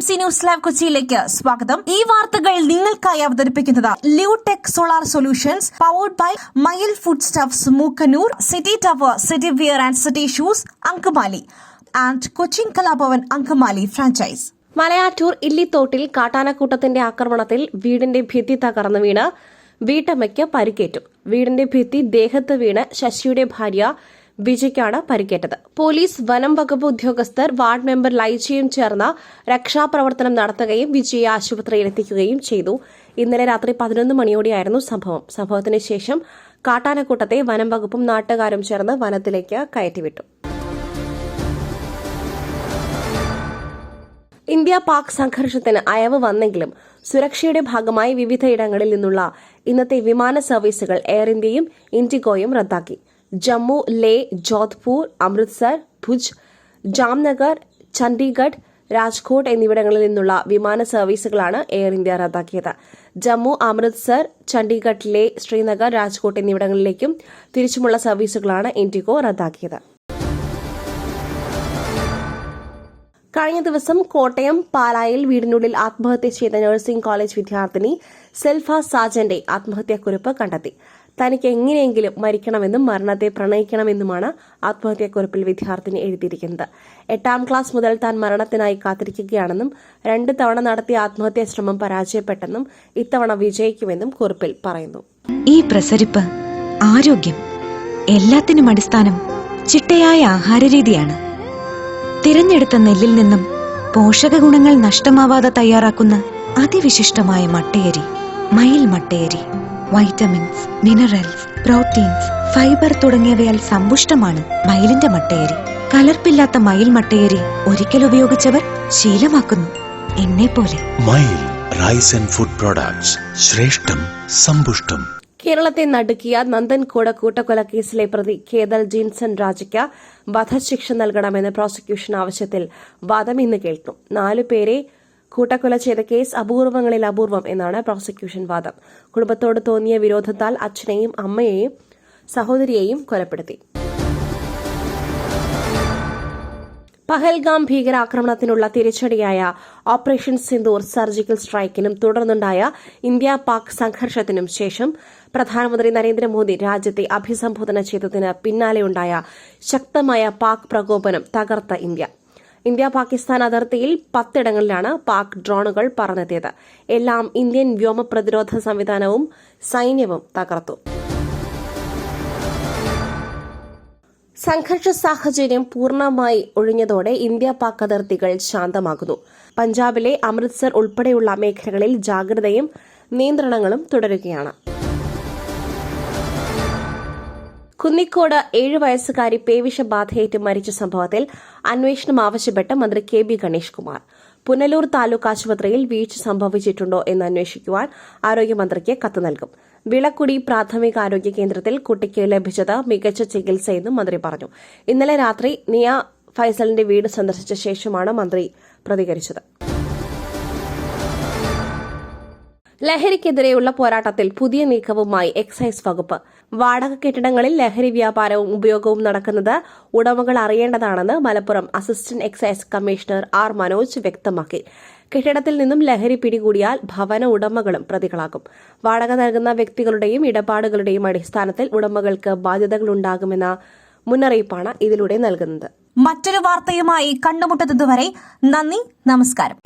MC news live കൊച്ചിയിലേക്ക് സ്വാഗതം. ഈ വാർത്തകൾ നിങ്ങൾക്കായി അവതരിപ്പിക്കുന്നത് Leotech solar solutions, powered by Mayil food stuffs, Mookkannoor, city tower, city wear and city shoes, Angamaly and Cochin Kalabhavan Angamaly franchise. Malayattoor ഇല്ലിത്തോട്ടിൽ കാട്ടാനക്കൂട്ടത്തിന്റെ ആക്രമണത്തിൽ വീടിന്റെ ഭിത്തി തകർന്നു വീണ് വീട്ടമ്മയ്ക്ക് പരിക്കേറ്റു. വീടിന്റെ ഭിത്തി ദേഹത്ത് വീണ് ശശിയുടെ ഭാര്യ വിജയ്ക്കാണ് പരിക്കേറ്റത്. പോലീസ്, വനം വകുപ്പ് ഉദ്യോഗസ്ഥർ, വാർഡ് മെമ്പർ ലൈജയും ചേർന്ന് രക്ഷാപ്രവർത്തനം നടത്തുകയും വിജയെ ആശുപത്രിയിൽ എത്തിക്കുകയും ചെയ്തു. ഇന്നലെ രാത്രി 11 മണിയോടെയായിരുന്നു സംഭവത്തിന് ശേഷം കാട്ടാനക്കൂട്ടത്തെ വനം വകുപ്പും നാട്ടുകാരും ചേർന്ന് വനത്തിലേക്ക് കയറ്റിവിട്ടു. ഇന്ത്യ പാക് സംഘർഷത്തിന് അയവ് വന്നെങ്കിലും സുരക്ഷയുടെ ഭാഗമായി വിവിധയിടങ്ങളിൽ നിന്നുള്ള ഇന്നത്തെ വിമാന സർവീസുകൾ എയർ ഇന്ത്യയും ഇൻഡിഗോയും റദ്ദാക്കി. ജമ്മു, ലേ, ജോധ്പൂർ, അമൃത്സർ, ഭുജ്, ജാംനഗർ, ചണ്ഡീഗഡ്, രാജ്കോട്ട് എന്നിവിടങ്ങളിൽ നിന്നുള്ള വിമാന സർവീസുകളാണ് എയർ ഇന്ത്യ റദ്ദാക്കിയത്. ജമ്മു, അമൃത്സർ, ചണ്ഡീഗഡ്, ലേ, ശ്രീനഗർ, രാജ്കോട്ട് എന്നിവിടങ്ങളിലേക്കും തിരിച്ചുമുള്ള സർവീസുകളാണ് ഇൻഡിഗോ റദ്ദാക്കിയത്. കഴിഞ്ഞ ദിവസം കോട്ടയം പാലായിൽ വീടിനുള്ളിൽ ആത്മഹത്യ ചെയ്ത നഴ്സിംഗ് കോളേജ് വിദ്യാർത്ഥിനി സെൽഫ സാജന്റെ ആത്മഹത്യാക്കുറിപ്പ് കണ്ടെത്തി. തനിക്ക് എങ്ങനെയെങ്കിലും മരിക്കണമെന്നും മരണത്തെ പ്രണയിക്കണമെന്നുമാണ് ആത്മഹത്യാക്കുറിപ്പിൽ വിദ്യാർത്ഥിനി എഴുതിയിരിക്കുന്നത്. 8ാം ക്ലാസ് മുതൽ താൻ മരണത്തിനായി കാത്തിരിക്കുകയാണെന്നും 2 തവണ നടത്തിയ ആത്മഹത്യാ ശ്രമം പരാജയപ്പെട്ടെന്നും ഇത്തവണ വിജയിക്കുമെന്നും കുറിപ്പിൽ പറയുന്നു. ഈ പ്രസരിപ്പ്, ആരോഗ്യം, എല്ലാത്തിനും അടിസ്ഥാനം ചിട്ടയായ ആഹാരരീതിയാണ്. തിരഞ്ഞെടുത്ത നെല്ലിൽ നിന്നും പോഷകഗുണങ്ങൾ നഷ്ടമാവാതെ തയ്യാറാക്കുന്ന അതിവിശിഷ്ടമായ മട്ടയരി, മയിൽ മട്ടയരി. വൈറ്റമിൻസ്, മിനറൽസ്, പ്രോട്ടീൻസ്, ഫൈബർ തുടങ്ങിയവയാൽ സമ്പുഷ്ടമാണ് മയിലിന്റെ മട്ടയരി. കലർപ്പില്ലാത്ത മയിൽ മട്ടയരി ഒരിക്കൽ ഉപയോഗിച്ചവർ ശീലമാക്കുന്നു, എന്നെപ്പോലെ. മയിൽ റൈസ് ആൻഡ് ഫുഡ് പ്രോഡക്ട്സ്, ശ്രേഷ്ഠം, സമ്പുഷ്ടം. കേരളത്തെ നടുക്കിയ നന്ദൻകോട് കൂട്ടക്കൊലക്കേസിലെ പ്രതി കേതൽ ജിൻസൺ രാജയ്ക്ക് വധശിക്ഷ നൽകണമെന്ന പ്രോസിക്യൂഷൻ ആവശ്യത്തിൽ വാദം ഇന്ന് കേൾക്കും. 4 പേരെ കൂട്ടക്കൊല ചെയ്ത കേസ് അപൂർവങ്ങളിൽ അപൂർവം എന്നാണ് പ്രോസിക്യൂഷൻ വാദം. കുടുംബത്തോട് തോന്നിയ വിരോധത്താൽ അച്ഛനെയും അമ്മയെയും സഹോദരിയെയും കൊലപ്പെടുത്തി. പഹൽഗാം ഭീകരാക്രമണത്തിനുള്ള തിരിച്ചടിയായ ഓപ്പറേഷൻ സിന്ദൂർ സർജിക്കൽ സ്ട്രൈക്കിനും തുടർന്നുണ്ടായ ഇന്ത്യ പാക് സംഘർഷത്തിനും ശേഷം പ്രധാനമന്ത്രി നരേന്ദ്രമോദി രാജ്യത്തെ അഭിസംബോധന ചെയ്തതിന് പിന്നാലെയുണ്ടായ ശക്തമായ പാക് പ്രകോപനം തകർത്ത ഇന്ത്യ പാകിസ്ഥാൻ അതിർത്തിയിൽ 10 ഇടങ്ങളിലാണ് പാക് ഡ്രോണുകൾ പറന്നെത്തിയത്. എല്ലാം ഇന്ത്യൻ വ്യോമ പ്രതിരോധ സംവിധാനവും സൈന്യവും തകർത്തു. സംഘർഷ സാഹചര്യം പൂർണ്ണമായി ഒഴിഞ്ഞതോടെ ഇന്ത്യ പാക് അതിർത്തികൾ ശാന്തമാകുന്നു. പഞ്ചാബിലെ അമൃത്സർ ഉൾപ്പെടെയുള്ള മേഖലകളിൽ ജാഗ്രതയും നിയന്ത്രണങ്ങളും തുടരുകയാണ്. കുന്നിക്കോട് 7 വയസ്സുകാരി പേവിഷബാധയേറ്റ് മരിച്ച സംഭവത്തിൽ അന്വേഷണം ആവശ്യപ്പെട്ട് മന്ത്രി KB ഗണേഷ് കുമാർ. പുനലൂർ താലൂക്ക് ആശുപത്രിയിൽ വീഴ്ച സംഭവിച്ചിട്ടുണ്ടോ എന്ന് അന്വേഷിക്കുവാൻ ആരോഗ്യമന്ത്രിക്ക് കത്ത് നൽകും. വിളക്കുടി പ്രാഥമിക ആരോഗ്യ കേന്ദ്രത്തിൽ കുട്ടിക്ക് ലഭിച്ചത് മികച്ച ചികിത്സയെന്നും മന്ത്രി പറഞ്ഞു. ഇന്നലെ രാത്രി നിയ ഫൈസലിന്റെ വീട് സന്ദർശിച്ച ശേഷമാണ് മന്ത്രി പ്രതികരിച്ചത്. ലഹരിക്കെതിരെയുള്ള പോരാട്ടത്തിൽ പുതിയ നീക്കവുമായി എക്സൈസ് വകുപ്പ്. വാടക കെട്ടിടങ്ങളിൽ ലഹരി വ്യാപാരവും ഉപയോഗവും നടക്കുന്നത് ഉടമകൾ അറിയേണ്ടതാണെന്ന് Malappuram assistant excise commissioner R Manoj വ്യക്തമാക്കി. കെട്ടിടത്തിൽ നിന്നും ലഹരി പിടികൂടിയാൽ ഭവന ഉടമകളും പ്രതികളാകും. വാടക നൽകുന്ന വ്യക്തികളുടെയും ഇടപാടുകളുടെയും അടിസ്ഥാനത്തിൽ ഉടമകൾക്ക് ബാധ്യതകളുണ്ടാകുമെന്ന മുന്നറിയിപ്പാണ് ഇതിലൂടെ നൽകുന്നത്. മറ്റൊരു വാർത്തയുമായി കണ്ടുമുട്ടുന്നതുവരെ നന്ദി, നമസ്കാരം.